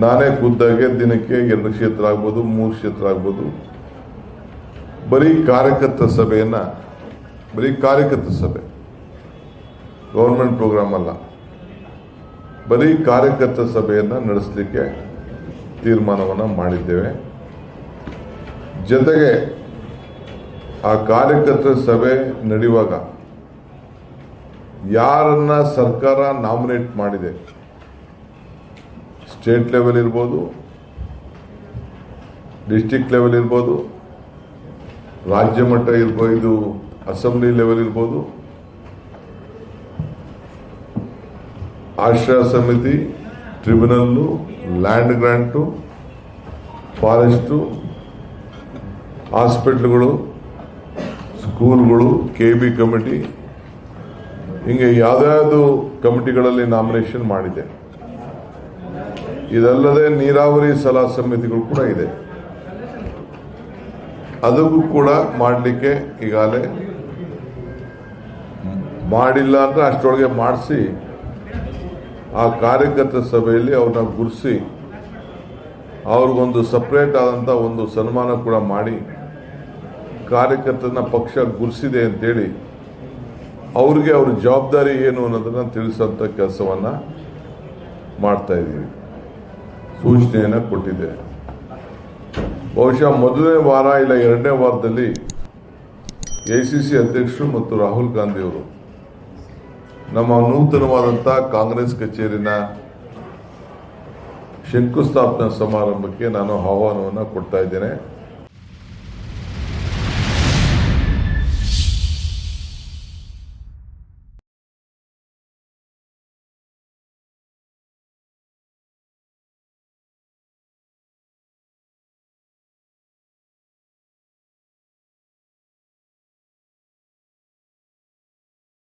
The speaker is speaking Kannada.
ನಾನೇ ಖುದ್ದಾಗೆ ದಿನಕ್ಕೆ 2 ಕ್ಷೇತ್ರ ಆಗ್ಬೋದು 3 ಕ್ಷೇತ್ರ ಆಗ್ಬೋದು ಬರೀ ಕಾರ್ಯಕರ್ತರ ಸಭೆ ಗವರ್ಮೆಂಟ್ ಪ್ರೋಗ್ರಾಮ್ ಅಲ್ಲ, ಬರೀ ಕಾರ್ಯಕರ್ತರ ಸಭೆಯನ್ನ ನಡೆಸಲಿಕ್ಕೆ ತೀರ್ಮಾನವನ್ನ ಮಾಡಿದ್ದೇವೆ. ಜೊತೆಗೆ ಆ ಕಾರ್ಯಕರ್ತರ ಸಭೆ ನಡೆಯುವಾಗ ಯಾರನ್ನ ಸರ್ಕಾರ ನಾಮಿನೇಟ್ ಮಾಡಿದೆ, ಸ್ಟೇಟ್ ಲೆವೆಲ್ ಇರ್ಬೋದು, ಡಿಸ್ಟ್ರಿಕ್ಟ್ ಲೆವೆಲ್ ಇರ್ಬೋದು, ರಾಜ್ಯ ಮಟ್ಟ ಇರ್ಬೋದು, ಇದು ಅಸೆಂಬ್ಲಿ ಲೆವೆಲ್ ಇರ್ಬೋದು, ಆಶ್ರಯ ಸಮಿತಿ, ಟ್ರಿಬ್ಯುನಲ್ಲು, ಲ್ಯಾಂಡ್ ಗ್ರಾಂಟು, ಫಾರೆಸ್ಟು, ಹಾಸ್ಪಿಟ್ಲ್ಗಳು, ಸ್ಕೂಲ್ಗಳು, KB ಕಮಿಟಿ, ಹಿಂಗೆ ಯಾವ್ದಾವುದು ಕಮಿಟಿಗಳಲ್ಲಿ ನಾಮಿನೇಷನ್ ಮಾಡಿದೆ. ಇದಲ್ಲದೆ ನೀರಾವರಿ ಸಲಹಾ ಸಮಿತಿಗಳು ಕೂಡ ಇದೆ. ಅದಕ್ಕೂ ಕೂಡ ಮಾಡಲಿಕ್ಕೆ ಈಗಾಗಲೇ ಮಾಡಿಲ್ಲ ಅಂದ್ರೆ ಅಷ್ಟರೊಳಗೆ ಮಾಡಿಸಿ ಆ ಕಾರ್ಯಕರ್ತರ ಸಭೆಯಲ್ಲಿ ಅವ್ರನ್ನ ಗುರುಸಿ ಅವ್ರಿಗೊಂದು ಸಪ್ರೇಟ್ ಆದಂಥ ಒಂದು ಸನ್ಮಾನ ಕೂಡ ಮಾಡಿ ಕಾರ್ಯಕರ್ತರನ್ನ ಪಕ್ಷ ಗುರುಸಿದೆ ಅಂತೇಳಿ ಅವ್ರಿಗೆ ಅವ್ರ ಜವಾಬ್ದಾರಿ ಏನು ಅನ್ನೋದನ್ನ ತಿಳಿಸುವಂಥ ಕೆಲಸವನ್ನ ಮಾಡ್ತಾ ಇದ್ದೀವಿ. ಸೂಚನೆಯನ್ನ ಕೊಟ್ಟಿದೆ. ಬಹುಶಃ ಮೊದಲನೇ ವಾರ ಇಲ್ಲ 2ನೇ ವಾರದಲ್ಲಿ ACC ಅಧ್ಯಕ್ಷರು ಮತ್ತು ರಾಹುಲ್ ಗಾಂಧಿ ಅವರು ನಮ್ಮ ನೂತನವಾದಂಥ ಕಾಂಗ್ರೆಸ್ ಕಚೇರಿನ ಶಂಕುಸ್ಥಾಪನಾ ಸಮಾರಂಭಕ್ಕೆ ನಾನು ಆಹ್ವಾನವನ್ನು ಕೊಡ್ತಾ ಇದ್ದೇನೆ.